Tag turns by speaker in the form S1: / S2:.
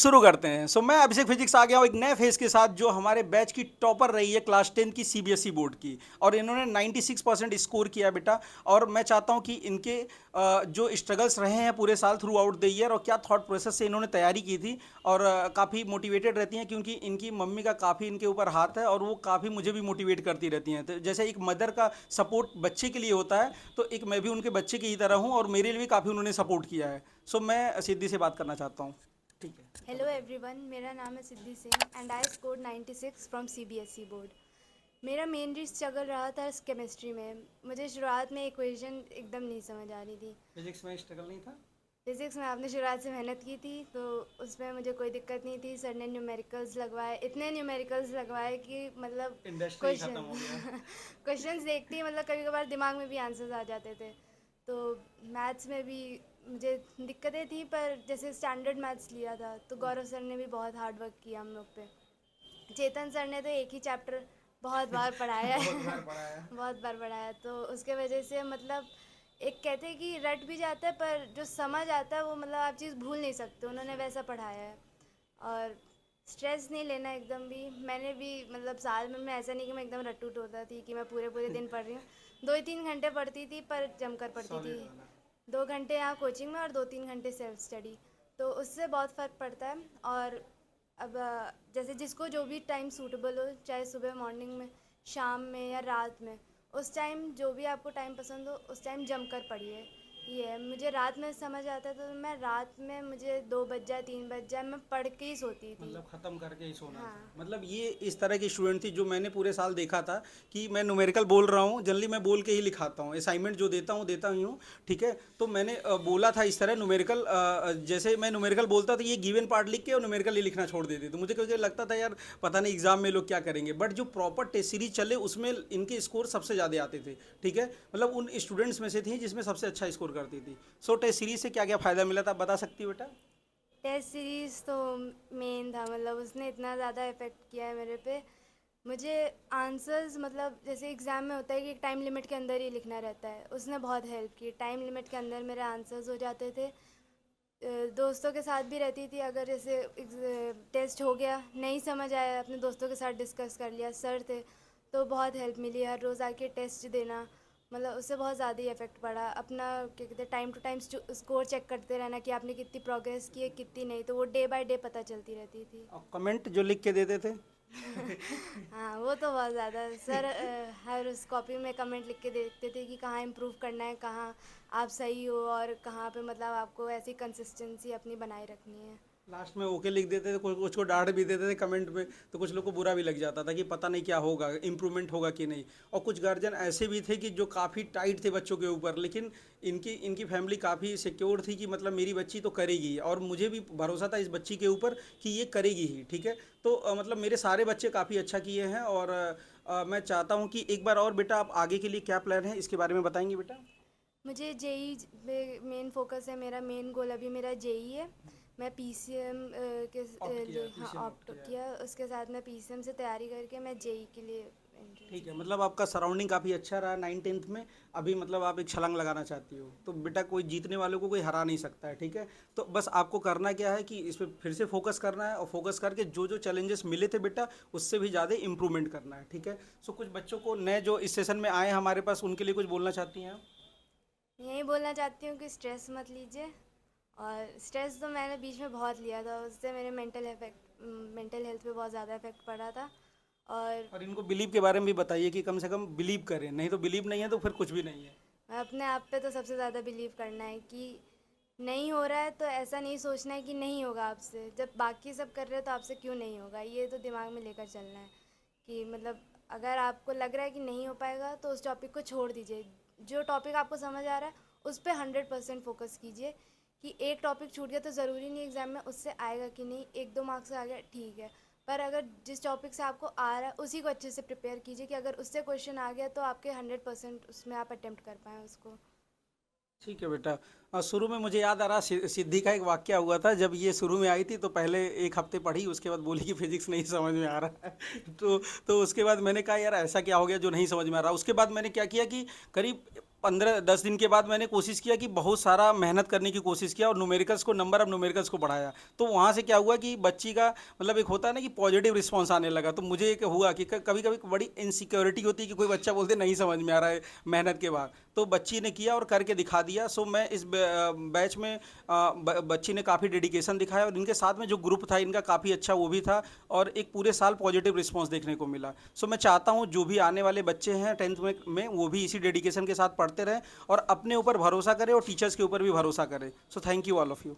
S1: शुरू करते हैं। मैं अभिषेक फिजिक्स आ गया हूँ एक नए फेज के साथ, जो हमारे बैच की टॉपर रही है क्लास 10 की सीबीएसई बोर्ड की, और इन्होंने 96% स्कोर किया बेटा। और मैं चाहता हूँ कि इनके जो स्ट्रगल्स रहे हैं पूरे साल थ्रू आउट द ईयर, और क्या थॉट प्रोसेस से इन्होंने तैयारी की थी, और काफ़ी मोटिवेटेड रहती हैं क्योंकि इनकी मम्मी का काफ़ी इनके ऊपर हाथ है, और वो काफ़ी मुझे भी मोटिवेट करती रहती हैं। तो जैसे एक मदर का सपोर्ट बच्चे के लिए होता है, तो एक मैं भी उनके बच्चे की ही तरह हूँ, और मेरे लिए भी काफ़ी उन्होंने सपोर्ट किया है। मैं सिद्धि से बात करना चाहता हूँ। ठीक है।
S2: हेलो एवरीवन, मेरा नाम है Siddhi Singh and I scored 96 from CBSE board. मेरा मेन स्ट्रगल रहा था केमिस्ट्री में। मुझे शुरुआत में इक्वेशन एकदम नहीं समझ आ रही थी।
S1: फिजिक्स में स्ट्रगल नहीं था?
S2: फिज़िक्स में आपने शुरुआत से मेहनत की थी तो उसमें मुझे कोई दिक्कत नहीं थी। सर ने न्यूमेरिकल्स लगवाए, इतने न्यूमेरिकल्स लगवाए कि मतलब
S1: इंडस्ट्री
S2: क्वेश्चन
S1: खत्म हो गया।
S2: क्वेश्चंस देखती ही मतलब कभी कभार दिमाग में भी आंसर्स आ जाते थे। तो मैथ्स में भी मुझे दिक्कतें थी, पर जैसे स्टैंडर्ड मैथ्स लिया था तो गौरव सर ने भी बहुत हार्ड वर्क किया हम लोग पे। चेतन सर ने तो एक ही चैप्टर बहुत बार पढ़ाया
S1: बहुत
S2: है
S1: बार पढ़ा है।
S2: बहुत बार पढ़ाया, तो उसके वजह से मतलब एक कहते हैं कि रट भी जाता है, पर जो समझ आता है वो मतलब आप चीज़ भूल नहीं सकते, उन्होंने वैसा पढ़ाया है। और स्ट्रेस नहीं लेना एकदम भी। मैंने भी मतलब साल में मैं ऐसा नहीं कि मैं एकदम रटूट होता थी कि मैं पूरे पूरे दिन पढ़ रही हूँ। 2 ही 3 घंटे पढ़ती थी, पर जमकर पढ़ती थी।
S1: सॉलिड वाला।
S2: 2 घंटे यहाँ कोचिंग में और 2 3 घंटे सेल्फ स्टडी, तो उससे बहुत फ़र्क पड़ता है। और अब जैसे जिसको जो भी टाइम सूटेबल हो, चाहे सुबह मॉर्निंग में, शाम में या रात में, उस टाइम जो भी आपको टाइम पसंद हो उस टाइम जम कर पढ़िए। ये है, मुझे रात में समझ आता है तो मैं रात में, मुझे 2 बज जाए 3 बज जाए, मैं पढ़ के ही सोती थी।
S1: मतलब खत्म करके ही सोना
S2: हाँ।
S1: था। मतलब ये इस तरह की स्टूडेंट थी जो मैंने पूरे साल देखा था कि मैं न्यूमेरिकल बोल रहा हूँ, जनरली मैं बोल के ही लिखाता हूँ, असाइनमेंट जो देता ही हूँ। ठीक है। तो मैंने बोला था इस तरह न्यूमेरिकल, जैसे मैं न्यूमेरिकल बोलता था, ये गिवन पार्ट लिख के और न्यूमेरिकल ही लिखना छोड़ देते, तो मुझे क्योंकि लगता था यार पता नहीं एग्जाम में लोग क्या करेंगे, बट जो प्रॉपर टेस्ट सीरीज चले उसमें इनके स्कोर सबसे ज़्यादा आते थे। ठीक है। मतलब उन स्टूडेंट्स में से थी जिसमें सबसे अच्छा स्कोर करती थी। टेस्ट सीरीज से क्या क्या फ़ायदा मिला था, आप बता सकती हो बेटा?
S2: टेस्ट सीरीज़ तो मेन था, मतलब उसने इतना ज़्यादा इफ़ेक्ट किया है मेरे पे। मुझे आंसर्स मतलब जैसे एग्ज़ाम में होता है कि एक टाइम लिमिट के अंदर ही लिखना रहता है, उसने बहुत हेल्प की। टाइम लिमिट के अंदर मेरे आंसर्स हो जाते थे। दोस्तों के साथ भी रहती थी, अगर जैसे टेस्ट हो गया नहीं समझ आया, अपने दोस्तों के साथ डिस्कस कर लिया, सर थे तो बहुत हेल्प मिली। हर रोज़ आके टेस्ट देना, मतलब उससे बहुत ज़्यादा ही इफ़ेक्ट पड़ा। अपना क्या कहते हैं, time to time score check करते रहना कि आपने कितनी प्रोग्रेस की है कितनी नहीं, तो वो डे बाय डे पता चलती रहती थी।
S1: और कमेंट जो लिख के देते थे?
S2: हाँ, वो तो बहुत ज़्यादा सर हर उस कॉपी में कमेंट लिख के देते थे कि कहाँ इम्प्रूव करना है, कहाँ आप सही हो, और कहाँ पे मतलब आपको ऐसी कंसिस्टेंसी अपनी बनाए रखनी है।
S1: लास्ट में ओके लिख देते थे, कुछ कुछ को डांट भी देते थे कमेंट में, तो कुछ लोग को बुरा भी लग जाता था कि पता नहीं क्या होगा, इम्प्रूवमेंट होगा कि नहीं। और कुछ गार्जियन ऐसे भी थे कि जो काफ़ी टाइट थे बच्चों के ऊपर, लेकिन इनकी इनकी फैमिली काफ़ी सिक्योर थी कि मतलब मेरी बच्ची तो करेगी, और मुझे भी भरोसा था इस बच्ची के ऊपर कि ये करेगी ही। ठीक है। तो मतलब मेरे सारे बच्चे काफ़ी अच्छा किए हैं, और मैं चाहता हूँ कि एक बार और बेटा आप आगे के लिए क्या प्लान है इसके बारे में बताएंगे बेटा?
S2: मुझे जेई में मेन फोकस है, मेरा मेन गोल अभी मेरा जेई है। मैं पीसीएम के
S1: ऑप्ट किया है,
S2: लिए, हाँ,
S1: पीसीएम ऑप्ट
S2: ऑप्ट
S1: किया है।
S2: किया। उसके साथ मैं पीसीएम से तैयारी करके मैं जेई के लिए एंट्रेंस
S1: ठीक है।
S2: दूँगी।
S1: मतलब आपका सराउंडिंग काफ़ी अच्छा रहा 9 10th में। अभी मतलब आप एक छलांग लगाना चाहती हो, तो बेटा कोई जीतने वालों को कोई हरा नहीं सकता है। ठीक है। तो बस आपको करना क्या है कि इस पर फिर से फोकस करना है, और फोकस करके जो जो चैलेंजेस मिले थे बेटा उससे भी ज़्यादा इम्प्रूवमेंट करना है। ठीक है। कुछ बच्चों को नए जो इस सेशन में आए हमारे पास, उनके लिए कुछ बोलना चाहती हैं आप?
S2: यही बोलना चाहती हूँ कि स्ट्रेस मत लीजिए। और स्ट्रेस तो मैंने बीच में बहुत लिया था, उससे मेरे मेंटल हेल्थ पे बहुत ज़्यादा इफेक्ट पड़ा था। और
S1: और इनको बिलीव के बारे में भी बताइए कि कम से कम बिलीव करें, नहीं तो बिलीव नहीं है तो फिर कुछ भी नहीं है।
S2: अपने आप पे तो सबसे ज़्यादा बिलीव करना है कि नहीं हो रहा है तो ऐसा नहीं सोचना है कि नहीं होगा आपसे। जब बाकी सब कर रहे हो तो आपसे क्यों नहीं होगा, ये तो दिमाग में लेकर चलना है कि मतलब अगर आपको लग रहा है कि नहीं हो पाएगा तो उस टॉपिक को छोड़ दीजिए। जो टॉपिक आपको समझ आ रहा है उस पर 100% फोकस कीजिए। कि एक टॉपिक छूट गया तो ज़रूरी नहीं एग्ज़ाम में उससे आएगा कि नहीं, 1 2 मार्क्स से आ गया ठीक है, पर अगर जिस टॉपिक से आपको आ रहा है उसी को अच्छे से प्रिपेयर कीजिए कि अगर उससे क्वेश्चन आ गया तो आपके 100% उसमें आप अटेम्प्ट कर पाएँ उसको।
S1: ठीक है बेटा। शुरू में मुझे याद आ रहा सिद्धि का एक वाक्य हुआ था, जब ये शुरू में आई थी तो पहले एक हफ्ते पढ़ी, उसके बाद बोली कि फिजिक्स नहीं समझ में आ रहा है। तो उसके बाद मैंने कहा यार ऐसा क्या हो गया जो नहीं समझ में आ रहा। उसके बाद मैंने क्या किया कि करीब 15-10 दिन के बाद मैंने कोशिश किया कि बहुत सारा मेहनत करने की कोशिश किया और न्यूमेरिकल्स को नंबर ऑफ न्यूमेरिकल्स को बढ़ाया। तो वहाँ से क्या हुआ कि बच्ची का मतलब एक होता है ना कि पॉजिटिव रिस्पॉन्स आने लगा। तो मुझे एक हुआ कि कभी कभी बड़ी इनसिक्योरिटी होती है कि कोई बच्चा बोलते नहीं समझ में आ रहा है मेहनत के बाद, तो बच्ची ने किया और करके दिखा दिया। सो मैं इस बैच में बच्ची ने काफ़ी डेडिकेशन दिखाया और इनके साथ में जो ग्रुप था इनका काफ़ी अच्छा वो भी था और एक पूरे साल पॉजिटिव रिस्पॉन्स देखने को मिला। सो मैं चाहता हूँ जो भी आने वाले बच्चे हैं 10th में वो भी इसी डेडिकेशन के साथ पढ़ते रहें और अपने ऊपर भरोसा करें और टीचर्स के ऊपर भी भरोसा करें। So thank you all of you.